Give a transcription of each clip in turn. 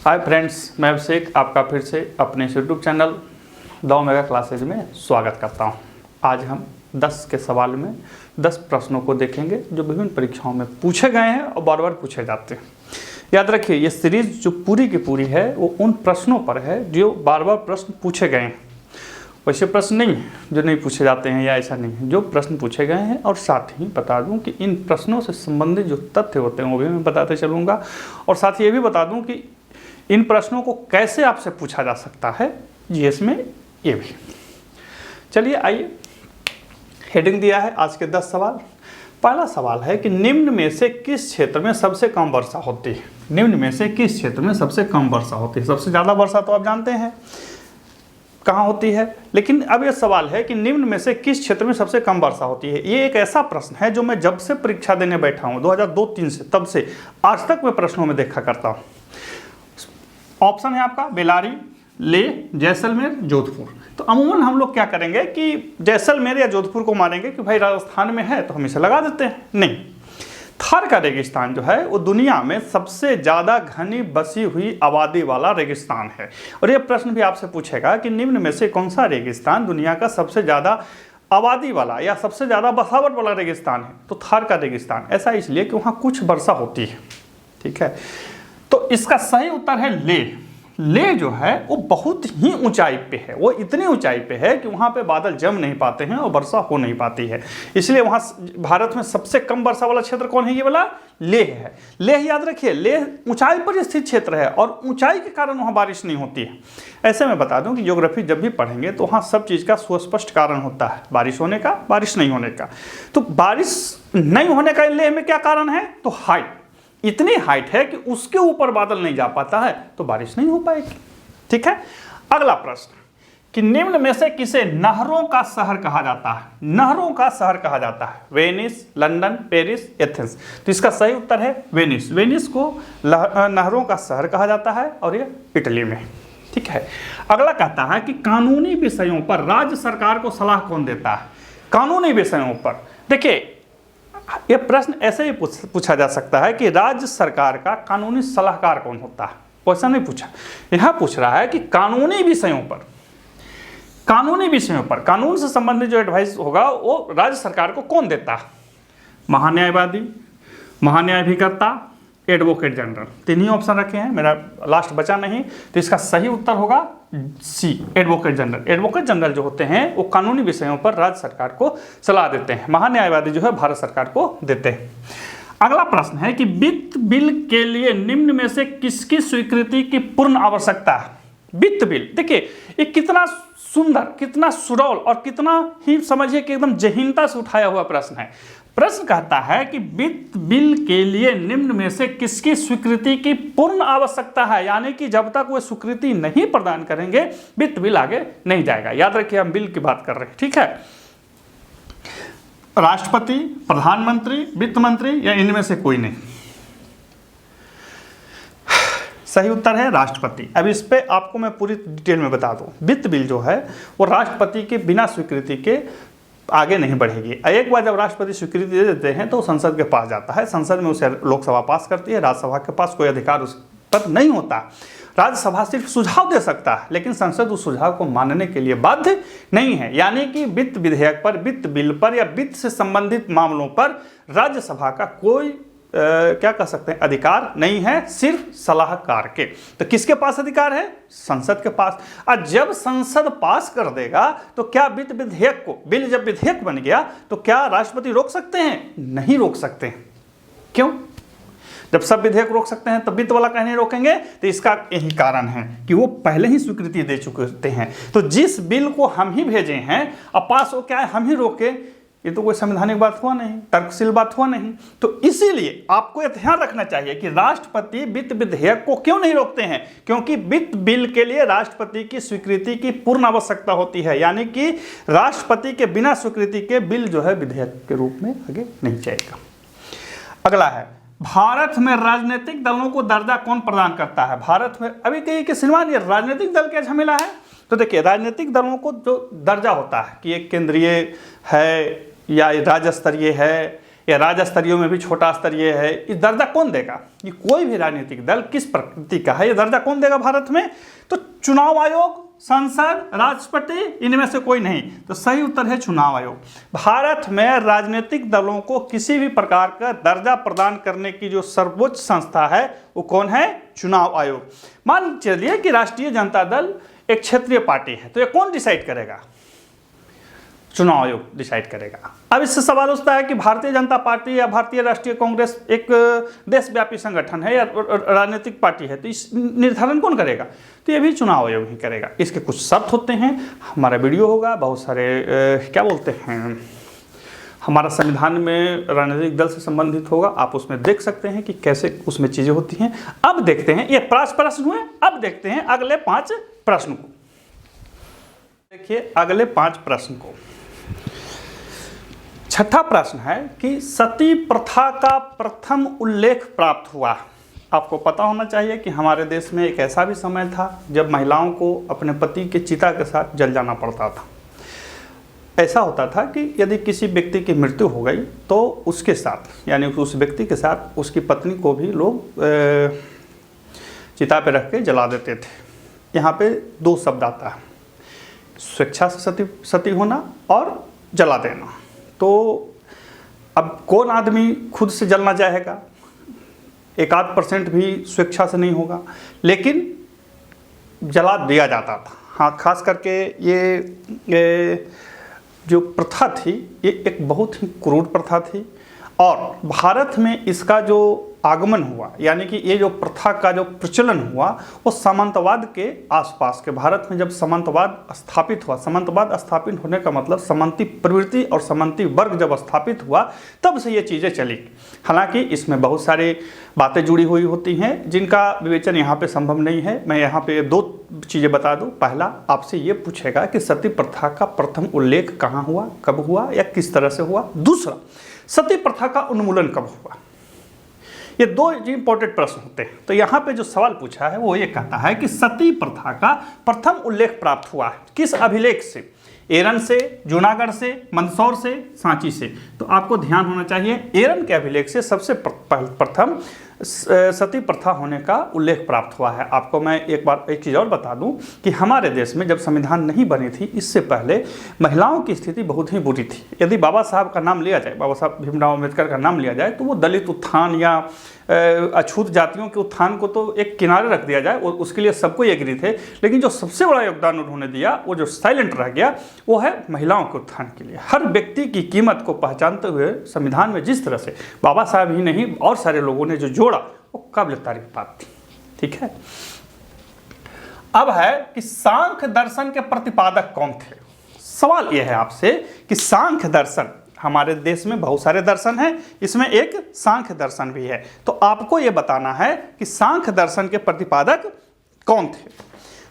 Hi friends, मैं अभिषेक आपका फिर से अपने YouTube channel the omega classes में स्वागत करता हूं। आज हम 10 के सवाल में 10 प्रश्नों को देखेंगे जो विभिन्न परीक्षाओं में पूछे गए हैं और बार बार पूछे जाते हैं। याद रखिए, ये सीरीज जो पूरी की पूरी है वो उन प्रश्नों पर है जो बार बार प्रश्न पूछे गए हैं। वैसे प्रश्न नहीं जो नहीं पूछे जाते हैं या ऐसा नहीं है, जो प्रश्न पूछे गए हैं। और साथ ही बता दूं कि इन प्रश्नों से संबंधित जो तथ्य होते हैं वो भी मैं बताते चलूँगा, और साथ ही ये भी बता दूं कि इन प्रश्नों को कैसे आपसे पूछा जा सकता है जीएस में, ये भी। चलिए आइए, हेडिंग दिया है आज के 10 सवाल। पहला सवाल है कि निम्न में से किस क्षेत्र में सबसे कम वर्षा होती है। निम्न में से किस क्षेत्र में सबसे कम वर्षा होती है। सबसे ज़्यादा वर्षा तो आप जानते हैं कहाँ होती है, लेकिन अब यह सवाल है कि निम्न में से किस क्षेत्र में सबसे कम वर्षा होती है। ये एक ऐसा प्रश्न है जो मैं जब से परीक्षा देने बैठा हूँ 2002-03 से, तब से आज तक मैं प्रश्नों में देखा करता हूँ। ऑप्शन है आपका बेलारी, लेह, जैसलमेर, जोधपुर। तो अमूमन हम लोग क्या करेंगे कि जैसलमेर या जोधपुर को मानेंगे कि भाई राजस्थान में है तो हम इसे लगा देते हैं। नहीं, थार का रेगिस्तान जो है वो दुनिया में सबसे ज़्यादा घनी बसी हुई आबादी वाला रेगिस्तान है। और ये प्रश्न भी आपसे पूछेगा कि निम्न में से कौन सा रेगिस्तान दुनिया का सबसे ज़्यादा आबादी वाला या सबसे ज़्यादा बसावट वाला रेगिस्तान है, तो थार का रेगिस्तान। ऐसा इसलिए कि वहाँ कुछ वर्षा होती है। ठीक है, तो इसका सही उत्तर है लेह। लेह जो है वो बहुत ही ऊंचाई पे है, वो इतनी ऊंचाई पे है कि वहाँ पे बादल जम नहीं पाते हैं और वर्षा हो नहीं पाती है। इसलिए वहाँ भारत में सबसे कम वर्षा वाला क्षेत्र कौन है, ये वाला लेह है। लेह याद रखिए, लेह ऊंचाई पर स्थित क्षेत्र है और ऊंचाई के कारण वहाँ बारिश नहीं होती है। ऐसे में बता दूं कि ज्योग्राफी जब भी पढ़ेंगे तो वहाँ सब चीज़ का सुस्पष्ट कारण होता है, बारिश होने का, बारिश नहीं होने का। तो बारिश नहीं होने का लेह में क्या कारण है, तो हाइट, इतनी हाइट है कि उसके ऊपर बादल नहीं जा पाता है तो बारिश नहीं हो पाएगी। ठीक है, अगला प्रश्न कि निम्न में से किसे नहरों का शहर कहा जाता है। नहरों का शहर कहा जाता है वेनिस, लंदन, पेरिस, एथेंस। तो इसका सही उत्तर है वेनिस। वेनिस को नहरों का शहर कहा जाता है और ये इटली में। ठीक है, अगला कहता है कि कानूनी विषयों पर राज्य सरकार को सलाह कौन देता है। कानूनी विषयों पर देखिए, यह प्रश्न ऐसे ही पूछा जा सकता है कि राज्य सरकार का कानूनी सलाहकार कौन होता है। वैसा नहीं पूछा, यहां पूछ रहा है कि कानूनी विषयों पर, कानूनी विषयों पर, कानून से संबंधित जो एडवाइस होगा वो राज्य सरकार को कौन देता है। महान्यायवादी, महान्यायाधिकर्ता, एडवोकेट जनरल। तीन ही ऑप्शन रखे हैं, मेरा लास्ट बचा नहीं, तो इसका सही उत्तर होगा सी, एडवोकेट जनरल। एडवोकेट जनरल जो होते हैं वो कानूनी विषयों पर राज्य सरकार को सलाह देते हैं। महान्यायवादी जो है भारत सरकार को देते हैं। अगला प्रश्न है कि वित्त बिल के लिए निम्न में से किसकी स्वीकृति की पूर्ण आवश्यकता है। वित्त बिल देखिए, ये कितना सुंदर, कितना सुडौल और कितना ही समझिए कि एकदम जहीनता से उठाया हुआ प्रश्न है। प्रश्न कहता है कि वित्त बिल के लिए निम्न में से किसकी स्वीकृति की पूर्ण आवश्यकता है, यानी कि जब तक वो स्वीकृति नहीं प्रदान करेंगे वित्त बिल आगे नहीं जाएगा। याद रखिए, हम बिल की बात कर रहे हैं। ठीक है, राष्ट्रपति, प्रधानमंत्री, वित्त मंत्री या इनमें से कोई नहीं। सही उत्तर है राष्ट्रपति। अब इस पे आपको मैं पूरी डिटेल में बता दूं। वित्त बिल जो है वो राष्ट्रपति के बिना स्वीकृति के आगे नहीं बढ़ेगी। एक बार जब राष्ट्रपति स्वीकृति दे देते हैं तो संसद के पास जाता है, संसद में उसे लोकसभा पास करती है। राज्यसभा के पास कोई अधिकार उस पर नहीं होता। राज्यसभा सिर्फ सुझाव दे सकता है, लेकिन संसद उस सुझाव को मानने के लिए बाध्य नहीं है। यानी कि वित्त विधेयक पर, वित्त बिल पर या वित्त से संबंधित मामलों पर राज्यसभा का कोई क्या कह सकते हैं अधिकार नहीं है, सिर्फ सलाहकार के। तो किसके पास अधिकार है, संसद के पास। और जब संसद पास कर देगा तो क्या वित्त विधेयक को, बिल जब विधेयक बन गया तो क्या राष्ट्रपति रोक सकते हैं, नहीं रोक सकते हैं। क्यों, जब सब विधेयक रोक सकते हैं तब वित्त वाला कहीं नहीं रोकेंगे। तो इसका यही कारण है कि वो पहले ही स्वीकृति दे चुके होते हैं। तो जिस बिल को हम ही भेजे हैं अब पास हो, क्या है हम ही रोके, ये तो कोई संवैधानिक बात हुआ नहीं, तर्कशील बात हुआ नहीं। तो इसीलिए आपको यह ध्यान रखना चाहिए कि राष्ट्रपति वित्त विधेयक को क्यों नहीं रोकते हैं, क्योंकि वित्त बिल के लिए राष्ट्रपति की स्वीकृति की पूर्ण आवश्यकता होती है। यानी कि राष्ट्रपति के बिना स्वीकृति के बिल जो है विधेयक के रूप में आगे नहीं जाएगा। अगला है, भारत में राजनीतिक दलों को दर्जा कौन प्रदान करता है। भारत में अभी कहीं कि श्रीमान ये राजनीतिक दल क्या झमेला है। तो देखिए, राजनीतिक दलों को जो दर्जा होता है कि एक केंद्रीय है या राज्य स्तरीय है या राज्य स्तरीय में भी छोटा स्तरीय है, ये दर्जा कौन देगा? ये कोई भी राजनीतिक दल किस प्रकृति का है, ये दर्जा कौन देगा भारत में? तो चुनाव आयोग, संसद, राष्ट्रपति, इनमें से कोई नहीं। तो सही उत्तर है चुनाव आयोग। भारत में राजनीतिक दलों को किसी भी प्रकार का दर्जा प्रदान करने की जो सर्वोच्च संस्था है वो कौन है? चुनाव आयोग। मान चलिए कि राष्ट्रीय जनता दल एक क्षेत्रीय पार्टी है, तो ये कौन डिसाइड करेगा? चुनाव आयोग डिसाइड करेगा। अब इससे सवाल उठता है कि भारतीय जनता पार्टी या भारतीय राष्ट्रीय कांग्रेस एक देशव्यापी संगठन है या राजनीतिक पार्टी है, तो इस निर्धारण कौन करेगा? तो ये भी चुनाव आयोग ही करेगा। इसके कुछ शर्त होते हैं, हमारा वीडियो होगा, बहुत सारे क्या बोलते हैं, हमारा संविधान में राजनीतिक दल से संबंधित होगा, आप उसमें देख सकते हैं कि कैसे उसमें चीज़ें होती हैं। अब देखते हैं, ये 5 प्रश्न हुए, अब देखते हैं अगले 5 प्रश्न को। देखिए अगले 5 प्रश्न को। छठा प्रश्न है कि सती प्रथा का प्रथम उल्लेख प्राप्त हुआ। आपको पता होना चाहिए कि हमारे देश में एक ऐसा भी समय था जब महिलाओं को अपने पति के चिता के साथ जल जाना पड़ता था। ऐसा होता था कि यदि किसी व्यक्ति की मृत्यु हो गई तो उसके साथ, यानी उस व्यक्ति के साथ उसकी पत्नी को भी लोग चिता पे रख के जला देते थे। यहाँ पे 2 शब्द आता है, स्वेच्छा से सती होना और जला देना। तो अब कौन आदमी खुद से जलना चाहेगा? 1-8% भी स्वेच्छा से नहीं होगा, लेकिन जला दिया जाता था। हाँ, खास करके ये जो प्रथा थी ये एक बहुत ही क्रूर प्रथा थी, और भारत में इसका जो आगमन हुआ, यानी कि ये जो प्रथा का जो प्रचलन हुआ वो सामंतवाद के आसपास के, भारत में जब सामंतवाद स्थापित हुआ, सामंतवाद स्थापित होने का मतलब सामंती प्रवृत्ति और सामंती वर्ग जब स्थापित हुआ तब से ये चीज़ें चली। हालांकि इसमें बहुत सारी बातें जुड़ी हुई होती हैं जिनका विवेचन यहाँ पे संभव नहीं है। मैं यहाँ पे 2 चीज़ें बता दूँ। पहला, आपसे ये पूछेगा कि सती प्रथा का प्रथम उल्लेख कहाँ हुआ, कब हुआ या किस तरह से हुआ। दूसरा, सती प्रथा का उन्मूलन कब हुआ। ये 2 इंपॉर्टेंट प्रश्न होते हैं। तो यहाँ पे जो सवाल पूछा है वो ये कहता है कि सती प्रथा का प्रथम उल्लेख प्राप्त हुआ किस अभिलेख से? एरन से, जूनागढ़ से, मंदसौर से, सांची से। तो आपको ध्यान होना चाहिए, एरन के अभिलेख से सबसे प्रथम सती प्रथा होने का उल्लेख प्राप्त हुआ है। आपको मैं एक चीज़ और बता दूं कि हमारे देश में जब संविधान नहीं बनी थी, इससे पहले महिलाओं की स्थिति बहुत ही बुरी थी। यदि बाबा साहब का नाम लिया जाए, बाबा साहब भीमराव अम्बेडकर का नाम लिया जाए, तो वो दलित उत्थान या अछूत जातियों के उत्थान को तो एक किनारे रख दिया जाए, उसके लिए सबको एग्री थे। लेकिन जो सबसे बड़ा योगदान उन्होंने दिया, वो जो साइलेंट रह गया, वो है महिलाओं के उत्थान के लिए। हर व्यक्ति की कीमत को पहचानते हुए संविधान में जिस तरह से बाबा साहब ही नहीं और सारे लोगों ने जो जोड़ा, वो काबिल तारीफ बात थी। ठीक है, अब है कि सांख्य दर्शन के प्रतिपादक कौन थे। सवाल यह है आपसे कि सांख्य दर्शन, हमारे देश में बहुत सारे दर्शन हैं, इसमें एक सांख्य दर्शन भी है। तो आपको यह बताना है कि सांख्य दर्शन के प्रतिपादक कौन थे।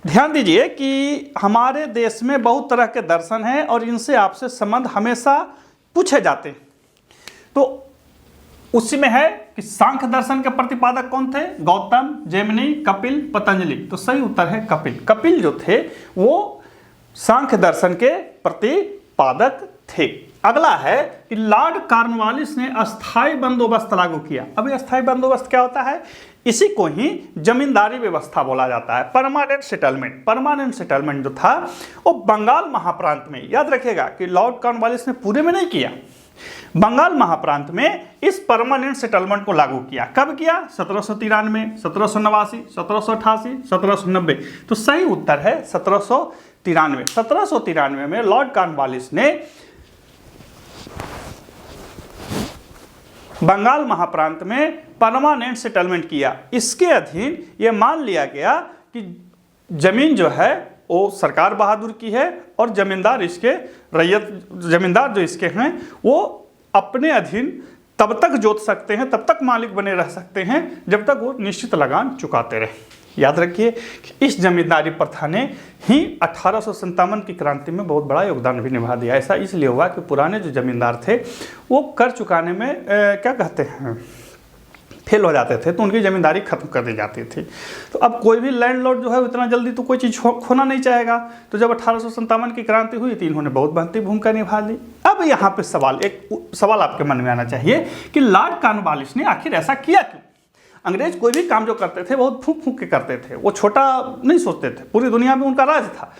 ध्यान दीजिए कि हमारे देश में बहुत तरह के दर्शन हैं और इनसे आपसे संबंध हमेशा पूछे जाते हैं। तो उसी में है कि सांख्य दर्शन के प्रतिपादक कौन थे? गौतम, जैमिनी, कपिल, पतंजलि। तो सही उत्तर है कपिल। कपिल जो थे वो सांख्य दर्शन के प्रतिपादक थे। अगला है कि लॉर्ड कॉर्नवालिस ने अस्थायी बंदोबस्त लागू किया। अब ये अस्थायी बंदोबस्त क्या होता है? इसी को ही जमींदारी व्यवस्था बोला जाता है, परमानेंट सेटलमेंट। परमानेंट सेटलमेंट जो था वो बंगाल महाप्रांत में, याद रखिएगा कि लॉर्ड कॉर्नवालिस ने पूरे में नहीं किया, बंगाल महाप्रांत में इस परमानेंट सेटलमेंट को लागू किया। कब किया? 1793, 1789, 1788, 1790। तो सही उत्तर है 1793। 1793 में लॉर्ड कॉर्नवालिस ने बंगाल महाप्रांत में परमानेंट सेटलमेंट किया। इसके अधीन यह मान लिया गया कि जमीन जो है वो सरकार बहादुर की है और जमींदार इसके जमींदार जो इसके हैं वो अपने अधीन तब तक जोत सकते हैं, तब तक मालिक बने रह सकते हैं जब तक वो निश्चित लगान चुकाते रहे। याद रखिए कि इस जमींदारी प्रथा ने ही 1857 की क्रांति में बहुत बड़ा योगदान भी निभा दिया। ऐसा इसलिए हुआ कि पुराने जो जमींदार थे वो कर चुकाने में क्या कहते हैं, फेल हो जाते थे, तो उनकी ज़मींदारी खत्म कर दी जाती थी। तो अब कोई भी लैंडलॉर्ड जो है इतना जल्दी तो कोई चीज़ खोना नहीं चाहेगा। तो जब 1857 की क्रांति हुई थी, इन्होंने बहुत महत्वपूर्ण भूमिका निभा ली। अब अब यहाँ पे एक सवाल आपके मन में आना चाहिए कि लॉर्ड कॉर्नवालिस ने आखिर ऐसा किया क्यों। अंग्रेज कोई भी काम जो करते थे बहुत फूंक फूंक के करते थे, वो छोटा नहीं सोचते थे, पूरी दुनिया में उनका राज था।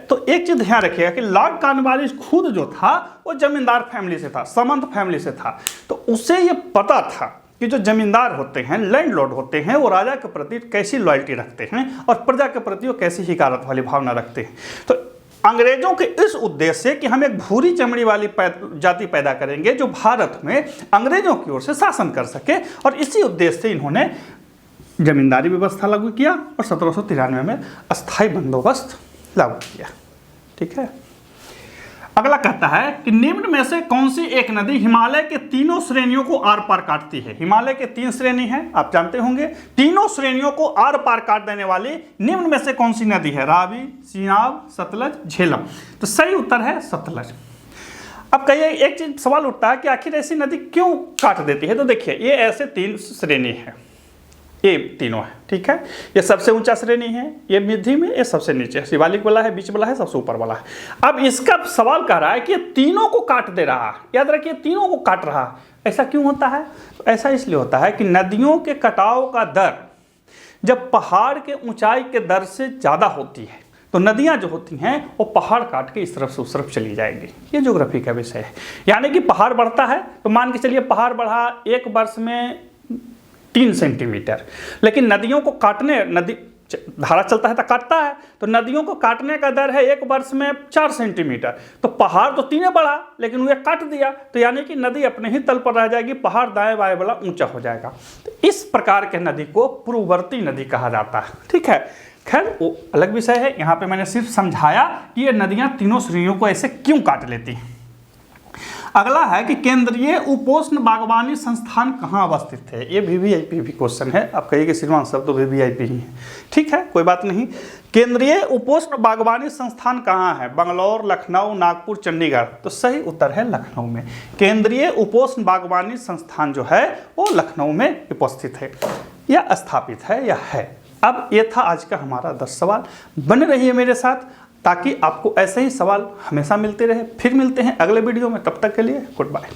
तो एक चीज़ ध्यान रखिएगा कि लॉर्ड कॉर्नवालिस खुद जो था वो जमींदार फैमिली से था, सामंत फैमिली से था। तो उसे ये पता था कि जो जमींदार होते हैं, लैंडलॉर्ड होते हैं, वो राजा के प्रति कैसी लॉयल्टी रखते हैं और प्रजा के प्रति वो कैसी हिकारत वाली भावना रखते हैं। तो अंग्रेजों के इस उद्देश्य से कि हम एक भूरी चमड़ी वाली जाति पैदा करेंगे जो भारत में अंग्रेजों की ओर से शासन कर सके, और इसी उद्देश्य से इन्होंने जमींदारी व्यवस्था लागू किया और 1793 में अस्थायी बंदोबस्त लागू किया। ठीक है। अगला कहता है कि निम्न में से कौन सी एक नदी हिमालय के तीनों श्रेणियों को आर पार काटती है। हिमालय के 3 श्रेणी हैं, आप जानते होंगे। तीनों श्रेणियों को आर पार काट देने वाली निम्न में से कौन सी नदी है। रावी, चिनाब, सतलज, झेलम। तो सही उत्तर है सतलज। अब कहिए, एक चीज सवाल उठता है कि आखिर ऐसी नदी क्यों काट देती है। तो देखिए, ये ऐसे 3 श्रेणी है, ये तीनों है। ठीक है। ये सबसे ऊंचा श्रेणी है, ये मध्यम है, ये सबसे नीचे है, शिवालिक वाला है, बीच वाला है, सबसे ऊपर वाला है। अब इसका सवाल कह रहा है कि ये तीनों को काट दे रहा है। याद रखिए, तीनों को काट रहा है। ऐसा क्यों होता है। तो ऐसा इसलिए होता है कि नदियों के कटाव का दर जब पहाड़ के ऊंचाई के दर से ज़्यादा होती है तो नदियाँ जो होती हैं वो पहाड़ काट के इस तरफ से उस तरफ चली जाएंगी। ये ज्योग्राफी का विषय है। यानी कि पहाड़ बढ़ता है तो मान के चलिए पहाड़ बढ़ा एक वर्ष में 3 सेंटीमीटर, लेकिन नदियों को काटने, नदी धारा चलता है तो काटता है, तो नदियों को काटने का दर है एक वर्ष में 4 सेंटीमीटर। तो पहाड़ तो 3 बढ़ा लेकिन वो काट दिया, तो यानी कि नदी अपने ही तल पर रह जाएगी, पहाड़ दाएं बाएं वाला ऊंचा हो जाएगा। तो इस प्रकार के नदी को पूर्ववर्ती नदी कहा जाता है। ठीक है। खैर वो अलग विषय है, यहाँ पे मैंने सिर्फ समझाया कि ये नदियाँ तीनों श्रेणियों को ऐसे क्यों काट लेती हैं। अगला है कि केंद्रीय उपोष्ण बागवानी संस्थान कहाँ अवस्थित है। ये वीवीआईपी भी क्वेश्चन है। आप कहिए कि श्रीमान सब तो वीवीआईपी ही है। ठीक है, कोई बात नहीं। केंद्रीय उपोष्ण बागवानी संस्थान कहाँ है। बंगलौर, लखनऊ, नागपुर, चंडीगढ़। तो सही उत्तर है लखनऊ में। केंद्रीय उपोष्ण बागवानी संस्थान जो है वो लखनऊ में उपस्थित है या स्थापित है या है। अब ये था आज का हमारा 10 सवाल। बने रहिए मेरे साथ ताकि आपको ऐसे ही सवाल हमेशा मिलते रहे। फिर मिलते हैं अगले वीडियो में, तब तक के लिए गुड बाय।